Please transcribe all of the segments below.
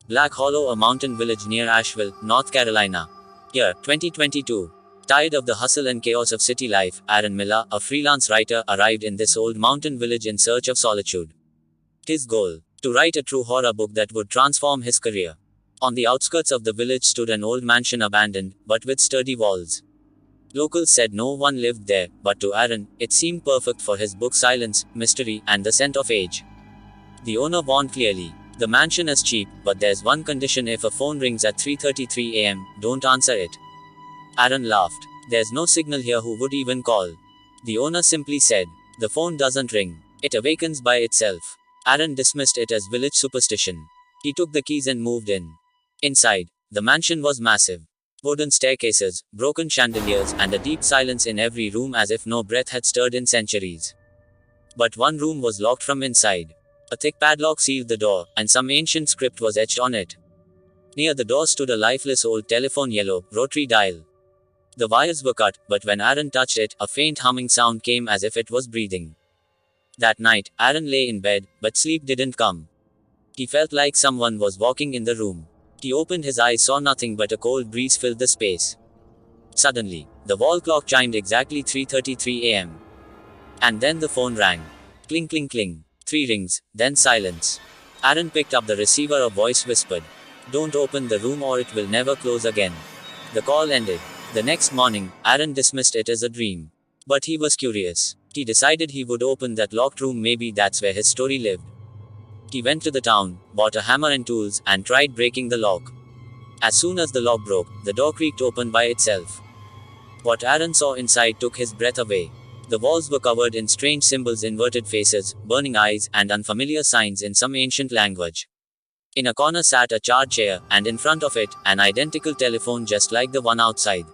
Black Hollow, a mountain village near Asheville, North Carolina. Year 2022. Tired of the hustle and chaos of city life, Aaron Miller, a freelance writer, arrived in this old mountain village in search of solitude. His goal: to write a true horror book that would transform his career. On the outskirts of the village stood an old mansion, abandoned, but with sturdy walls. Locals said no one lived there, but to Aaron, it seemed perfect for his book: silence, mystery, and the scent of age. The owner warned clearly: the mansion is cheap, but there's one condition: if a phone rings at 3:33 a.m., don't answer it. Aaron laughed. There's no signal here, who would even call? The owner simply said, the phone doesn't ring. It awakens by itself. Aaron dismissed it as village superstition. He took the keys and moved in. Inside, the mansion was massive. Wooden staircases, broken chandeliers, and a deep silence in every room, as if no breath had stirred in centuries. But one room was locked from inside. A thick padlock sealed the door, and some ancient script was etched on it. Near the door stood a lifeless old telephone, yellow, rotary dial. The wires were cut, but when Aaron touched it, a faint humming sound came, as if it was breathing. That night, Aaron lay in bed, but sleep didn't come. He felt like someone was walking in the room. He opened his eyes, saw nothing, but a cold breeze filled the space. Suddenly, the wall clock chimed exactly 3:33 a.m. And then the phone rang. Cling, cling, cling. 3 rings, then silence. Aaron picked up the receiver. A voice whispered, "Don't open the room or it will never close again." The call ended. The next morning, Aaron dismissed it as a dream. But he was curious. He decided he would open that locked room. Maybe that's where his story lived. He went to the town, bought a hammer and tools, and tried breaking the lock. As soon as the lock broke, the door creaked open by itself. What Aaron saw inside took his breath away. The walls were covered in strange symbols: inverted faces, burning eyes, and unfamiliar signs in some ancient language. In a corner sat a charred chair, and in front of it, an identical telephone just like the one outside.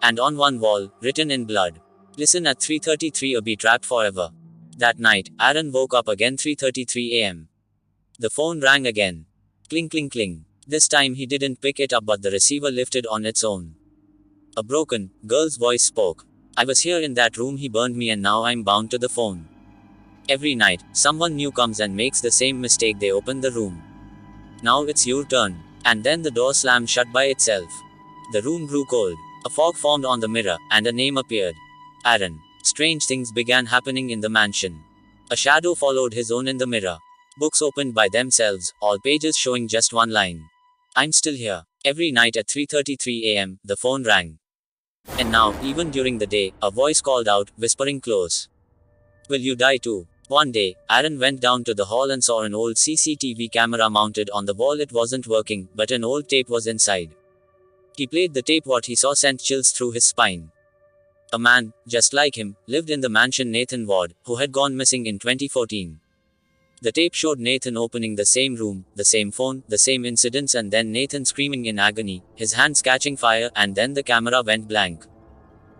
And on one wall, written in blood, "Listen at 3:33 or be trapped forever." That night, Aaron woke up again, 3:33 a.m. The phone rang again. Cling, cling, cling. This time he didn't pick it up, but the receiver lifted on its own. A broken, girl's voice spoke. "I was here in that room, he burned me, and now I'm bound to the phone. Every night, someone new comes and makes the same mistake. They open the room. Now it's your turn." And then the door slammed shut by itself. The room grew cold. A fog formed on the mirror, and a name appeared. Aaron. Strange things began happening in the mansion. A shadow followed his own in the mirror. Books opened by themselves, all pages showing just one line. "I'm still here." Every night at 3:33 a.m., the phone rang. And now, even during the day, a voice called out, whispering close. "Will you die too?" One day, Aaron went down to the hall and saw an old CCTV camera mounted on the wall. It wasn't working, but an old tape was inside. He played the tape. What he saw sent chills through his spine. A man, just like him, lived in the mansion, Nathan Ward, who had gone missing in 2014. The tape showed Nathan opening the same room, the same phone, the same incidents, and then Nathan screaming in agony, his hands catching fire, and then the camera went blank.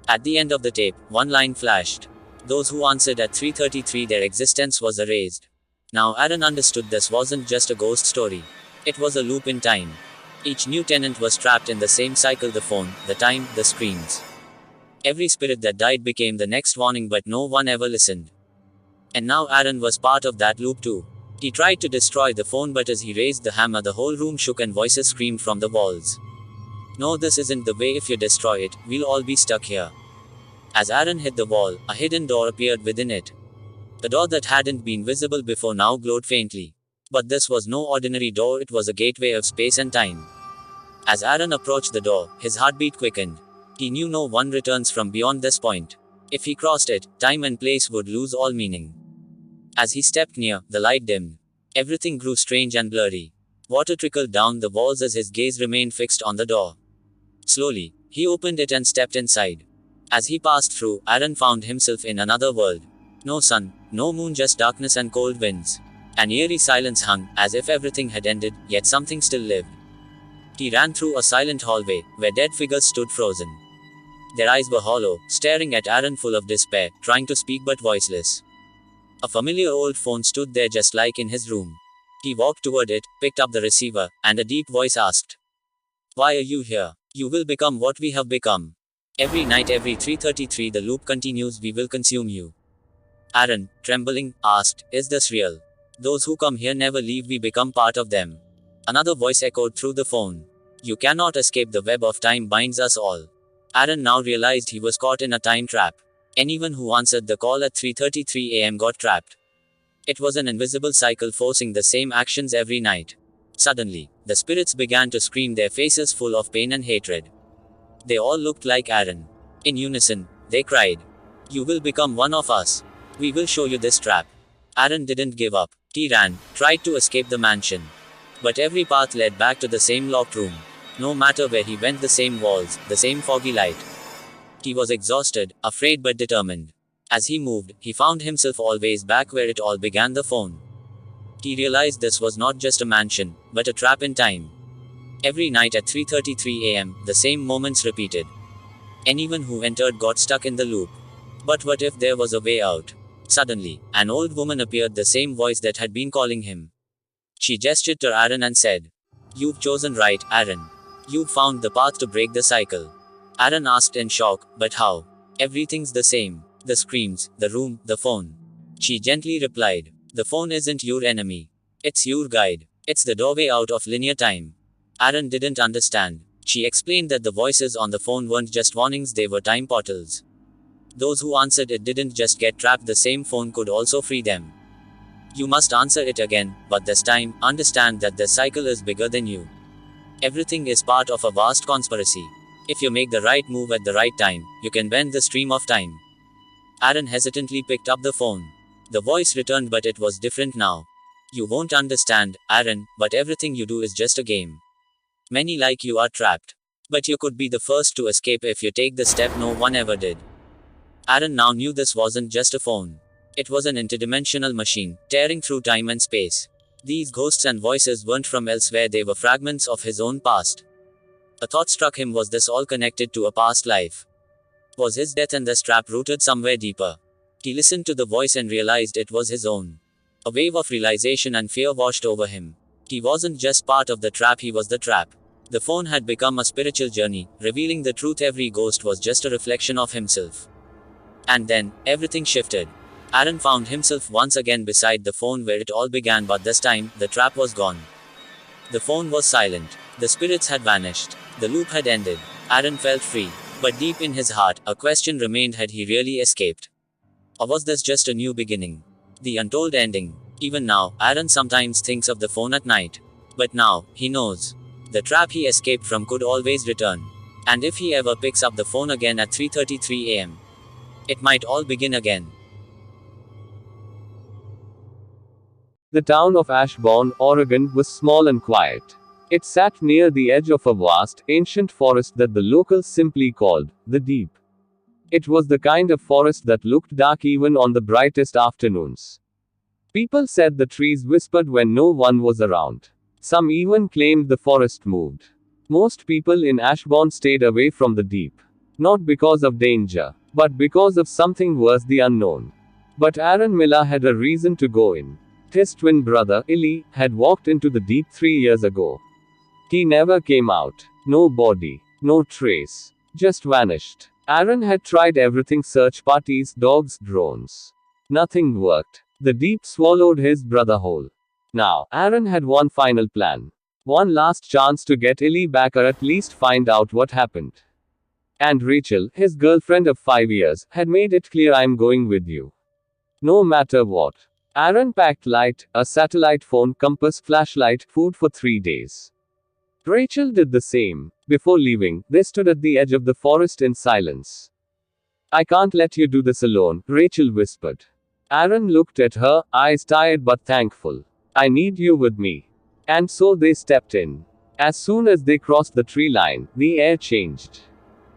At the end of the tape, one line flashed. Those who answered at 3:33, their existence was erased. Now Aaron understood this wasn't just a ghost story. It was a loop in time. Each new tenant was trapped in the same cycle: the phone, the time, the screams. Every spirit that died became the next warning, but no one ever listened. And now Aaron was part of that loop too. He tried to destroy the phone, but as he raised the hammer, the whole room shook and voices screamed from the walls. "No, this isn't the way. If you destroy it, we'll all be stuck here." As Aaron hit the wall, a hidden door appeared within it. The door that hadn't been visible before now glowed faintly. But this was no ordinary door, it was a gateway of space and time. As Aaron approached the door, his heartbeat quickened. He knew no one returns from beyond this point. If he crossed it, time and place would lose all meaning. As he stepped near, the light dimmed. Everything grew strange and blurry. Water trickled down the walls as his gaze remained fixed on the door. Slowly, he opened it and stepped inside. As he passed through, Aaron found himself in another world. No sun, no moon, just darkness and cold winds. An eerie silence hung, as if everything had ended, yet something still lived. He ran through a silent hallway, where dead figures stood frozen. Their eyes were hollow, staring at Aaron full of despair, trying to speak but voiceless. A familiar old phone stood there just like in his room. He walked toward it, picked up the receiver, and a deep voice asked, "Why are you here? You will become what we have become. Every night, every 3:33, the loop continues. We will consume you." Aaron, trembling, asked, "Is this real? Those who come here never leave. We become part of them." Another voice echoed through the phone. You cannot escape, the web of time binds us all. Aaron now realized he was caught in a time trap. Anyone who answered the call at 3:33 a.m. got trapped. It was an invisible cycle forcing the same actions every night. Suddenly, the spirits began to scream, their faces full of pain and hatred. They all looked like Aaron. In unison, they cried, "You will become one of us. We will show you this trap." Aaron didn't give up. He ran, tried to escape the mansion. But every path led back to the same locked room. No matter where he went, the same walls, the same foggy light. He was exhausted, afraid but determined. As he moved, he found himself always back where it all began, the phone. He realized this was not just a mansion, but a trap in time. Every night at 3:33 a.m., the same moments repeated. Anyone who entered got stuck in the loop. But what if there was a way out? Suddenly, an old woman appeared, the same voice that had been calling him. She gestured to Aaron and said, "You've chosen right, Aaron. You've found the path to break the cycle." Aaron asked in shock, "But how? Everything's the same. The screams, the room, the phone." She gently replied, "The phone isn't your enemy. It's your guide. It's the doorway out of linear time." Aaron didn't understand. She explained that the voices on the phone weren't just warnings, they were time portals. Those who answered it didn't just get trapped, the same phone could also free them. You must answer it again, but this time, understand that the cycle is bigger than you. Everything is part of a vast conspiracy. If you make the right move at the right time, you can bend the stream of time. Aaron hesitantly picked up the phone. The voice returned, but it was different now. "You won't understand, Aaron, but everything you do is just a game. Many like you are trapped. But you could be the first to escape if you take the step no one ever did." Aaron now knew this wasn't just a phone. It was an interdimensional machine, tearing through time and space. These ghosts and voices weren't from elsewhere, they were fragments of his own past. A thought struck him, was this all connected to a past life? Was his death and this trap rooted somewhere deeper? He listened to the voice and realized it was his own. A wave of realization and fear washed over him. He wasn't just part of the trap, he was the trap. The phone had become a spiritual journey, revealing the truth: every ghost was just a reflection of himself. And then, everything shifted. Aaron found himself once again beside the phone where it all began, but this time, the trap was gone. The phone was silent. The spirits had vanished. The loop had ended. Aaron felt free. But deep in his heart, a question remained: had he really escaped? Or was this just a new beginning? The untold ending. Even now, Aaron sometimes thinks of the phone at night. But now, he knows. The trap he escaped from could always return. And if he ever picks up the phone again at 3:33 a.m., it might all begin again. The town of Ashbourne, Oregon, was small and quiet. It sat near the edge of a vast, ancient forest that the locals simply called the Deep. It was the kind of forest that looked dark even on the brightest afternoons. People said the trees whispered when no one was around. Some even claimed the forest moved. Most people in Ashbourne stayed away from the Deep. Not because of danger, but because of something worse: the unknown. But Aaron Miller had a reason to go in. His twin brother, Illy, had walked into the Deep 3 years ago. He never came out. No body. No trace. Just vanished. Aaron had tried everything: search parties, dogs, drones. Nothing worked. The Deep swallowed his brother whole. Now, Aaron had one final plan. One last chance to get Illy back, or at least find out what happened. And Rachel, his girlfriend of 5 years, had made it clear: "I'm going with you. No matter what." Aaron packed light, a satellite phone, compass, flashlight, food for 3 days. Rachel did the same. Before leaving, they stood at the edge of the forest in silence. "I can't let you do this alone," Rachel whispered. Aaron looked at her, eyes tired but thankful. "I need you with me." And so they stepped in. As soon as they crossed the tree line, the air changed.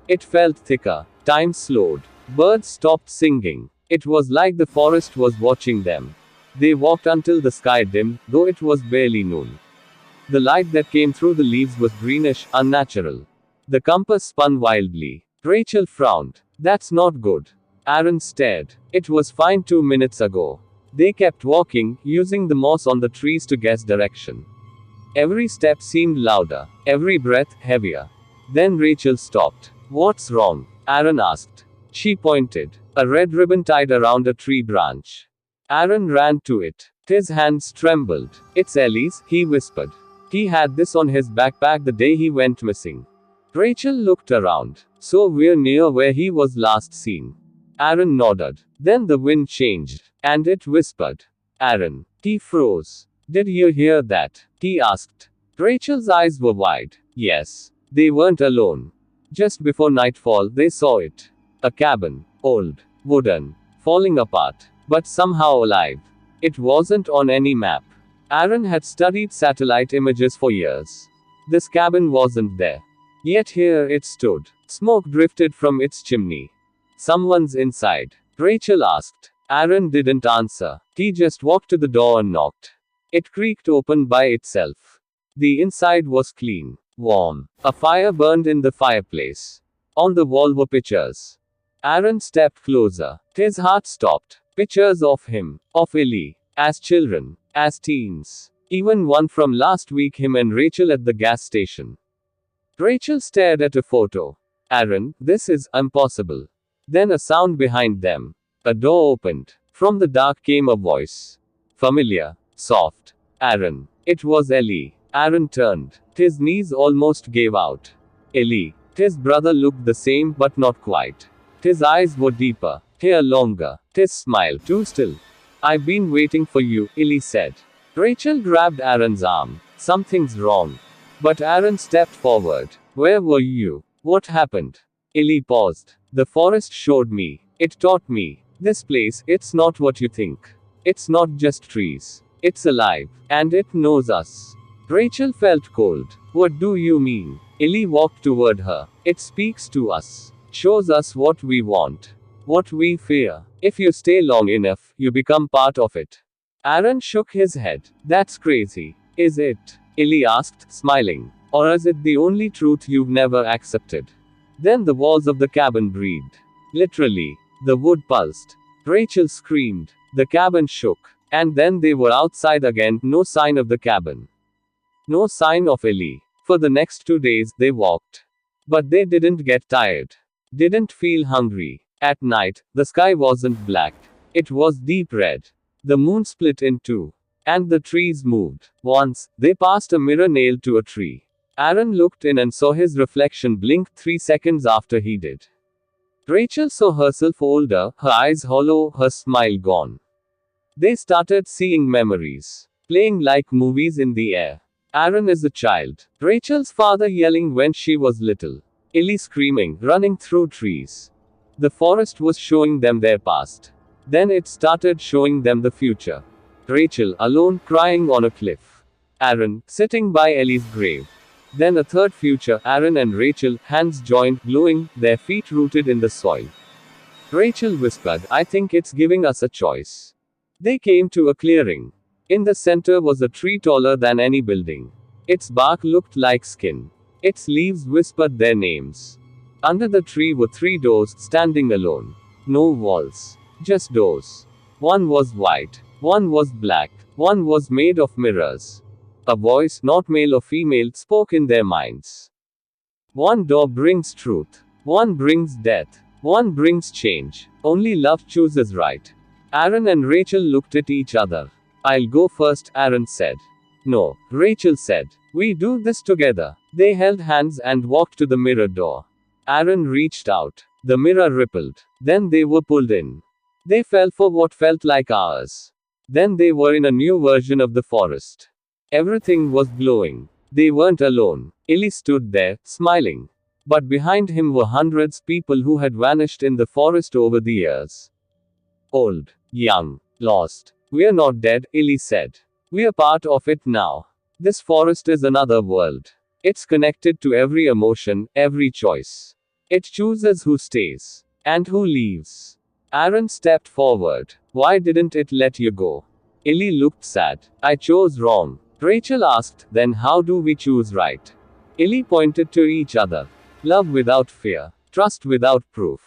It felt thicker. Time slowed. Birds stopped singing. It was like the forest was watching them. They walked until the sky dimmed, though it was barely noon. The light that came through the leaves was greenish, unnatural. The compass spun wildly. Rachel frowned. "That's not good." Aaron stared. "It was fine 2 minutes ago." They kept walking, using the moss on the trees to guess direction. Every step seemed louder, every breath heavier. Then Rachel stopped. "What's wrong?" Aaron asked. She pointed. A red ribbon tied around a tree branch. Aaron ran to it. His hands trembled. "It's Ellie's," he whispered. He had this on his backpack the day he went missing. Rachel looked around. So we're near where he was last seen. Aaron nodded. Then the wind changed, and it whispered. Aaron. He froze. Did you hear that? He asked. Rachel's eyes were wide. Yes. They weren't alone. Just before nightfall, they saw it. A cabin. Old. Wooden. Falling apart. But somehow alive. It wasn't on any map. Aaron had studied satellite images for years. This cabin wasn't there. Yet here it stood. Smoke drifted from its chimney. Someone's inside. Rachel asked. Aaron didn't answer. He just walked to the door and knocked. It creaked open by itself. The inside was clean. Warm. A fire burned in the fireplace. On the wall were pictures. Aaron stepped closer. His heart stopped. Pictures of him. Of Ellie. As children. As teens. Even one from last week, him and Rachel at the gas station. Rachel stared at a photo. Aaron, this is impossible. Then a sound behind them. A door opened. From the dark came a voice. Familiar. Soft. Aaron. It was Ellie. Aaron turned. His knees almost gave out. Ellie. His brother looked the same but not quite. His eyes were deeper. Hair longer. His smile too still. I've been waiting for you, Ellie said. Rachel grabbed Aaron's arm. Something's wrong. But Aaron stepped forward. Where were you? What happened? Ellie paused. The forest showed me. It taught me. This place, it's not what you think. It's not just trees. It's alive. And it knows us. Rachel felt cold. What do you mean? Ellie walked toward her. It speaks to us. Shows us what we want. What we fear. If you stay long enough, you become part of it. Aaron shook his head. That's crazy. Is it? Ellie asked, smiling. Or is it the only truth you've never accepted? Then the walls of the cabin breathed. Literally. The wood pulsed. Rachel screamed. The cabin shook. And then they were outside again, no sign of the cabin. No sign of Ellie. For the next 2 days, they walked. But they didn't get tired. Didn't feel hungry. At night, the sky wasn't black. It was deep red. The moon split in two. And the trees moved. Once, they passed a mirror nailed to a tree. Aaron looked in and saw his reflection blink 3 seconds after he did. Rachel saw herself older, her eyes hollow, her smile gone. They started seeing memories. Playing like movies in the air. Aaron is a child. Rachel's father yelling when she was little. Ellie screaming, running through trees. The forest was showing them their past. Then it started showing them the future. Rachel, alone, crying on a cliff. Aaron, sitting by Ellie's grave. Then a third future, Aaron and Rachel, hands joined, glowing, their feet rooted in the soil. Rachel whispered, I think it's giving us a choice. They came to a clearing. In the center was a tree taller than any building. Its bark looked like skin. Its leaves whispered their names. Under the tree were 3 doors, standing alone. No walls. Just doors. One was white. One was black. One was made of mirrors. A voice, not male or female, spoke in their minds. One door brings truth. One brings death. One brings change. Only love chooses right. Aaron and Rachel looked at each other. I'll go first, Aaron said. No, Rachel said. We do this together. They held hands and walked to the mirror door. Aaron reached out. The mirror rippled. Then they were pulled in. They fell for what felt like hours. Then they were in a new version of the forest. Everything was glowing. They weren't alone. Ellie stood there, smiling. But behind him were hundreds of people who had vanished in the forest over the years. Old, young, lost. We're not dead, Ellie said. We're part of it now. This forest is another world. It's connected to every emotion, every choice. It chooses who stays and who leaves. Aaron stepped forward. Why didn't it let you go? Ellie looked sad. I chose wrong. Rachel asked, then how do we choose right? Ellie pointed to each other. Love without fear. Trust without proof.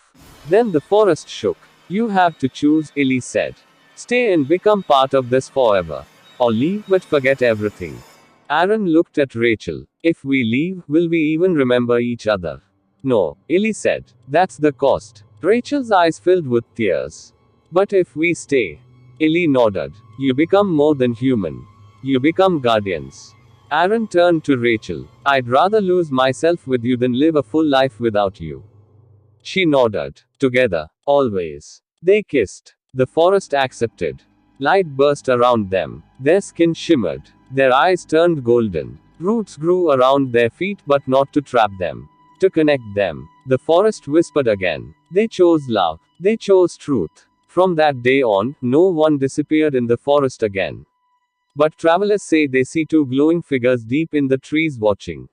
Then the forest shook. You have to choose, Ellie said. Stay and become part of this forever. Or leave but forget everything. Aaron looked at Rachel. If we leave, will we even remember each other? No, Ellie said. That's the cost. Rachel's eyes filled with tears. But if we stay? Ellie nodded. You become more than human. You become guardians. Aaron turned to Rachel. I'd rather lose myself with you than live a full life without you. She nodded. Together, always. They kissed. The forest accepted. Light burst around them. Their skin shimmered. Their eyes turned golden. Roots grew around their feet, but not to trap them. To connect them. The forest whispered again. They chose love. They chose truth. From that day on, no one disappeared in the forest again. But travelers say they see two glowing figures deep in the trees watching.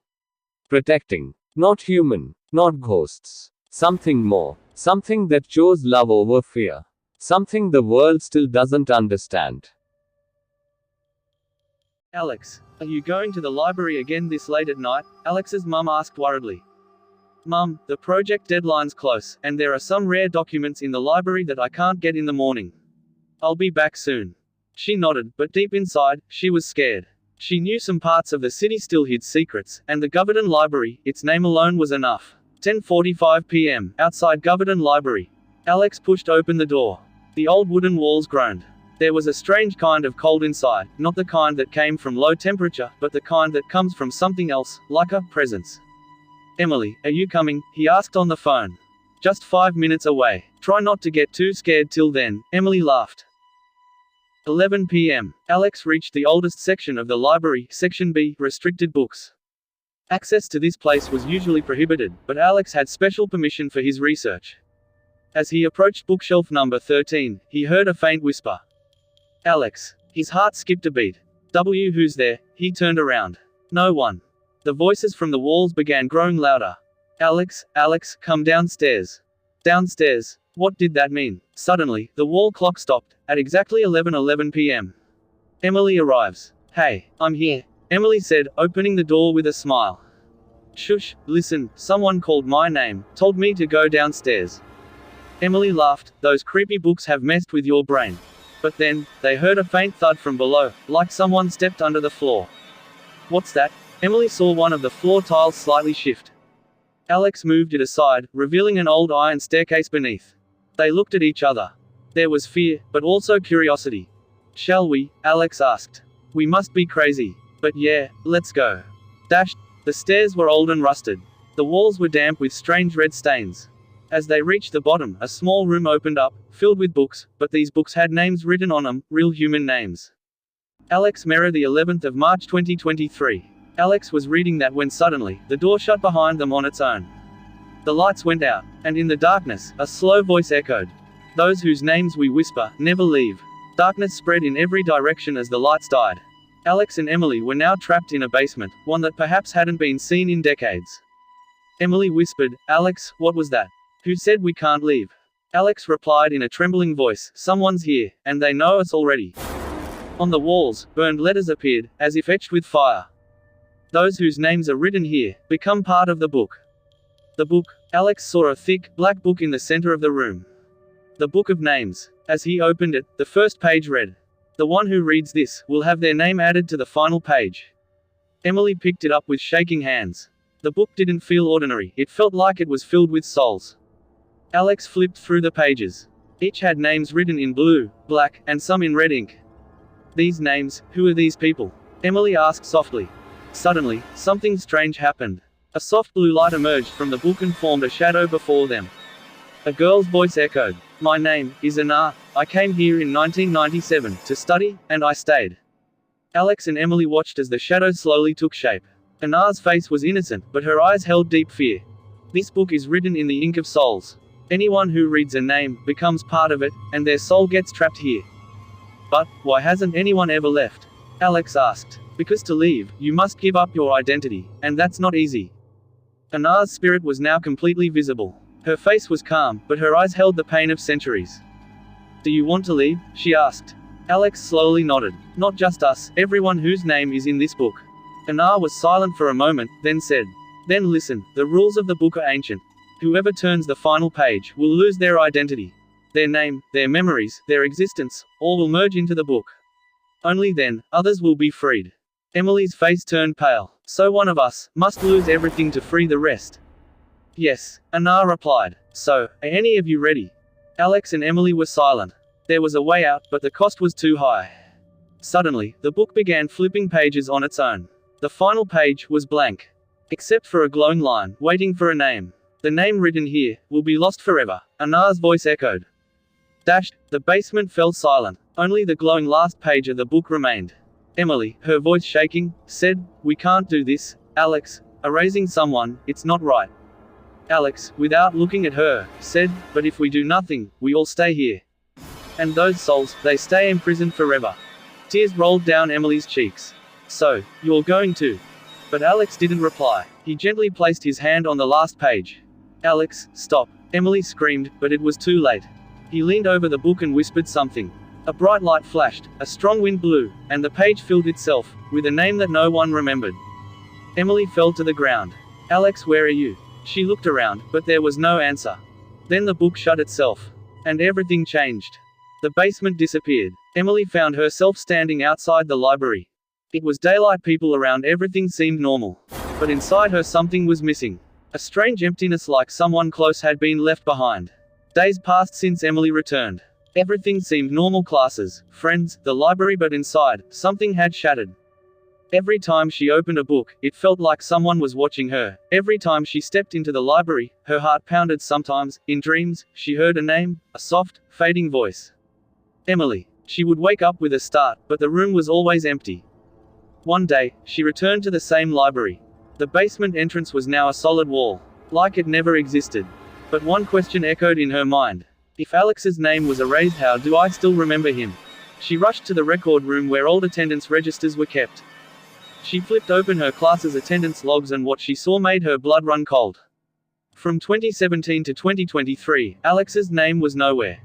Protecting. Not human. Not ghosts. Something more. Something that chose love over fear. Something the world still doesn't understand. Alex, are you going to the library again this late at night? Alex's mum asked worriedly. Mum, the project deadline's close, and there are some rare documents in the library that I can't get in the morning. I'll be back soon. She nodded, but deep inside, she was scared. She knew some parts of the city still hid secrets, and the Govardhan Library, its name alone was enough. 10:45 p.m., outside Govardhan Library. Alex pushed open the door. The old wooden walls groaned. There was a strange kind of cold inside, not the kind that came from low temperature, but the kind that comes from something else, like a presence. Emily, are you coming? He asked on the phone. Just 5 minutes away. Try not to get too scared till then, Emily laughed. 11 p.m. Alex reached the oldest section of the library, Section B, restricted books. Access to this place was usually prohibited, but Alex had special permission for his research. As he approached bookshelf number 13, he heard a faint whisper. Alex. His heart skipped a beat. Who's there? He turned around. No one. The voices from the walls began growing louder. Alex, Alex, come downstairs. Downstairs. What did that mean? Suddenly, the wall clock stopped, at exactly 11:11 p.m. Emily arrives. Hey, I'm here, Emily said, opening the door with a smile. Shush, listen, someone called my name, told me to go downstairs. Emily laughed. Those creepy books have messed with your brain. But then, they heard a faint thud from below, like someone stepped under the floor. What's that? Emily saw one of the floor tiles slightly shift. Alex moved it aside, revealing an old iron staircase beneath. They looked at each other. There was fear, but also curiosity. Shall we? Alex asked. We must be crazy. But yeah, let's go. Dashed. The stairs were old and rusted. The walls were damp with strange red stains. As they reached the bottom, a small room opened up, filled with books, but these books had names written on them, real human names. Alex Merrill, the 11th of March 2023. Alex was reading that when suddenly, the door shut behind them on its own. The lights went out, and in the darkness, a slow voice echoed. Those whose names we whisper, never leave. Darkness spread in every direction as the lights died. Alex and Emily were now trapped in a basement, one that perhaps hadn't been seen in decades. Emily whispered, Alex, what was that? Who said we can't leave? Alex replied in a trembling voice, someone's here, and they know us already. On the walls, burned letters appeared, as if etched with fire. Those whose names are written here, become part of the book. The book. Alex saw a thick, black book in the center of the room. The Book of Names. As he opened it, the first page read, the one who reads this, will have their name added to the final page. Emily picked it up with shaking hands. The book didn't feel ordinary, it felt like it was filled with souls. Alex flipped through the pages. Each had names written in blue, black, and some in red ink. These names, who are these people? Emily asked softly. Suddenly, something strange happened. A soft blue light emerged from the book and formed a shadow before them. A girl's voice echoed. My name is Anna. I came here in 1997 to study, and I stayed. Alex and Emily watched as the shadow slowly took shape. Anna's face was innocent, but her eyes held deep fear. This book is written in the ink of souls. Anyone who reads a name becomes part of it, and their soul gets trapped here. But why hasn't anyone ever left? Alex asked. Because to leave, you must give up your identity, and that's not easy. Anna's spirit was now completely visible. Her face was calm, but her eyes held the pain of centuries. Do you want to leave? She asked. Alex slowly nodded. Not just us, everyone whose name is in this book. Anna was silent for a moment, then said. Then listen, the rules of the book are ancient. Whoever turns the final page will lose their identity. Their name, their memories, their existence, all will merge into the book. Only then, others will be freed. Emily's face turned pale. So one of us must lose everything to free the rest. Yes, Anna replied. So, are any of you ready? Alex and Emily were silent. There was a way out, but the cost was too high. Suddenly, the book began flipping pages on its own. The final page was blank. Except for a glowing line, waiting for a name. The name written here will be lost forever, Anna's voice echoed. Dashed, the basement fell silent. Only the glowing last page of the book remained. Emily, her voice shaking, said, "We can't do this, Alex. Erasing someone, it's not right." Alex, without looking at her, said, "But if we do nothing, we all stay here. And those souls, they stay imprisoned forever." Tears rolled down Emily's cheeks. "So, you're going to?" But Alex didn't reply. He gently placed his hand on the last page. "Alex, stop," Emily screamed, but it was too late. He leaned over the book and whispered something. A bright light flashed, a strong wind blew, and the page filled itself, with a name that no one remembered. Emily fell to the ground. "Alex, where are you?" She looked around, but there was no answer. Then the book shut itself. And everything changed. The basement disappeared. Emily found herself standing outside the library. It was daylight, people around, everything seemed normal. But inside her something was missing. A strange emptiness, like someone close had been left behind. Days passed since Emily returned. Everything seemed normal, classes, friends, the library, but inside, something had shattered. Every time she opened a book, it felt like someone was watching her. Every time she stepped into the library, her heart pounded. Sometimes, in dreams, she heard a name, a soft, fading voice. Emily. She would wake up with a start, but the room was always empty. One day, she returned to the same library. The basement entrance was now a solid wall, like it never existed. But one question echoed in her mind. If Alex's name was erased, how do I still remember him? She rushed to the record room where old attendance registers were kept. She flipped open her class's attendance logs, and what she saw made her blood run cold. From 2017 to 2023, Alex's name was nowhere.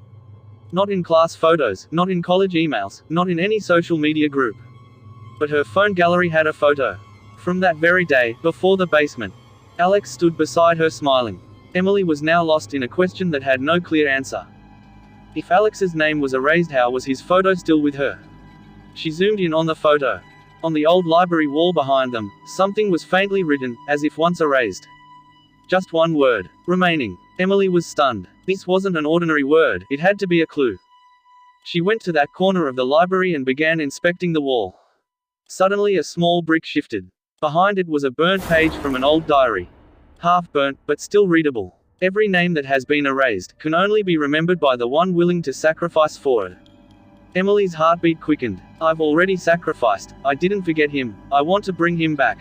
Not in class photos, not in college emails, not in any social media group. But her phone gallery had a photo. From that very day, before the basement. Alex stood beside her smiling. Emily was now lost in a question that had no clear answer. If Alex's name was erased, how was his photo still with her? She zoomed in on the photo. On the old library wall behind them, something was faintly written, as if once erased. Just one word. Remaining. Emily was stunned. This wasn't an ordinary word, it had to be a clue. She went to that corner of the library and began inspecting the wall. Suddenly a small brick shifted. Behind it was a burnt page from an old diary. Half burnt, but still readable. Every name that has been erased can only be remembered by the one willing to sacrifice for it. Emily's heartbeat quickened. I've already sacrificed. I didn't forget him. I want to bring him back.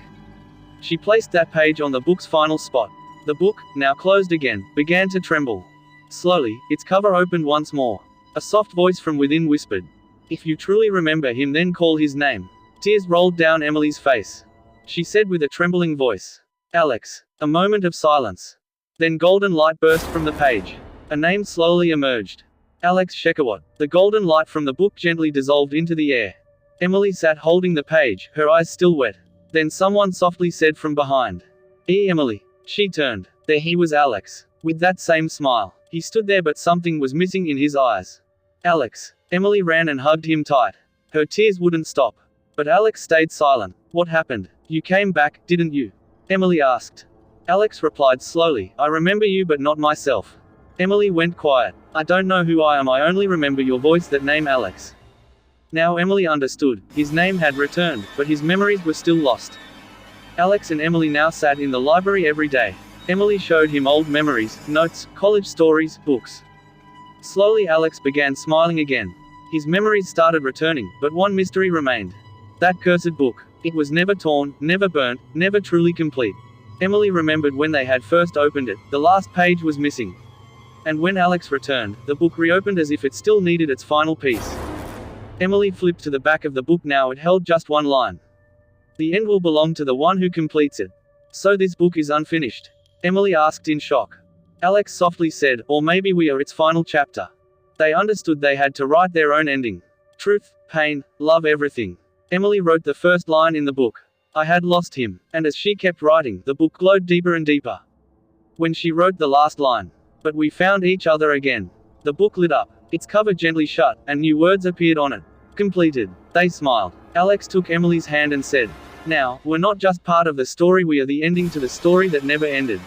She placed that page on the book's final spot. The book, now closed again, began to tremble. Slowly, its cover opened once more. A soft voice from within whispered, "If you truly remember him, then call his name." Tears rolled down Emily's face. She said with a trembling voice, "Alex." A moment of silence. Then golden light burst from the page. A name slowly emerged. Alex Shekawat. The golden light from the book gently dissolved into the air. Emily sat holding the page, her eyes still wet. Then someone softly said from behind, Emily." She turned. There he was, Alex. With that same smile. He stood there, but something was missing in his eyes. "Alex." Emily ran and hugged him tight. Her tears wouldn't stop. But Alex stayed silent. "What happened? You came back, didn't you?" Emily asked. Alex replied slowly, "I remember you, but not myself." Emily went quiet. "I don't know who I am, I only remember your voice, that name Alex." Now Emily understood. His name had returned, but his memories were still lost. Alex and Emily now sat in the library every day. Emily showed him old memories, notes, college stories, books. Slowly Alex began smiling again. His memories started returning, but one mystery remained. That cursed book. It was never torn, never burnt, never truly complete. Emily remembered when they had first opened it, the last page was missing. And when Alex returned, the book reopened as if it still needed its final piece. Emily flipped to the back of the book. Now it held just one line. "The end will belong to the one who completes it." "So this book is unfinished?" Emily asked in shock. Alex softly said, "Or maybe we are its final chapter." They understood they had to write their own ending. Truth, pain, love, everything. Emily wrote the first line in the book. "I had lost him." And as she kept writing, the book glowed deeper and deeper. When she wrote the last line, "But we found each other again," the book lit up. Its cover gently shut, and new words appeared on it. Completed. They smiled. Alex took Emily's hand and said, "Now, we're not just part of the story, we are the ending to the story that never ended."